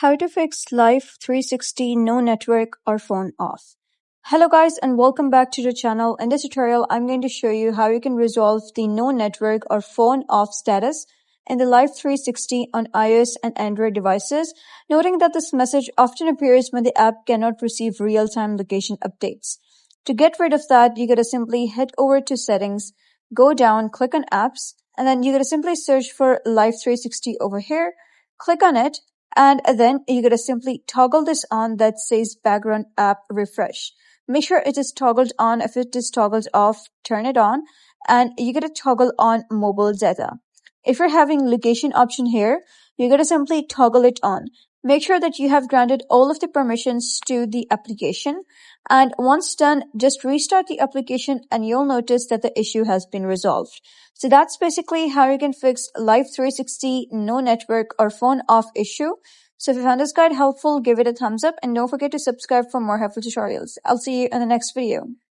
How to fix Life360 no network or phone off. Hello guys and welcome back to the channel. In this tutorial, I'm going to show you how you can resolve the no network or phone off status in the Life360 on iOS and Android devices, noting that this message often appears when the app cannot receive real-time location updates. To get rid of that, you gotta simply head over to settings, go down, click on apps, and then you gotta simply search for Life360 over here, click on it, and then you gotta simply toggle this on that says background app refresh. Make sure it is toggled on. If it is toggled off, turn it on, and you gotta toggle on mobile data. If you're having location option here, you gotta simply toggle it on. Make sure that you have granted all of the permissions to the application, and once done, just restart the application and you'll notice that the issue has been resolved. So that's basically how you can fix Life360 no network or phone off issue. So if you found this guide helpful, give it a thumbs up and don't forget to subscribe for more helpful tutorials. I'll see you in the next video.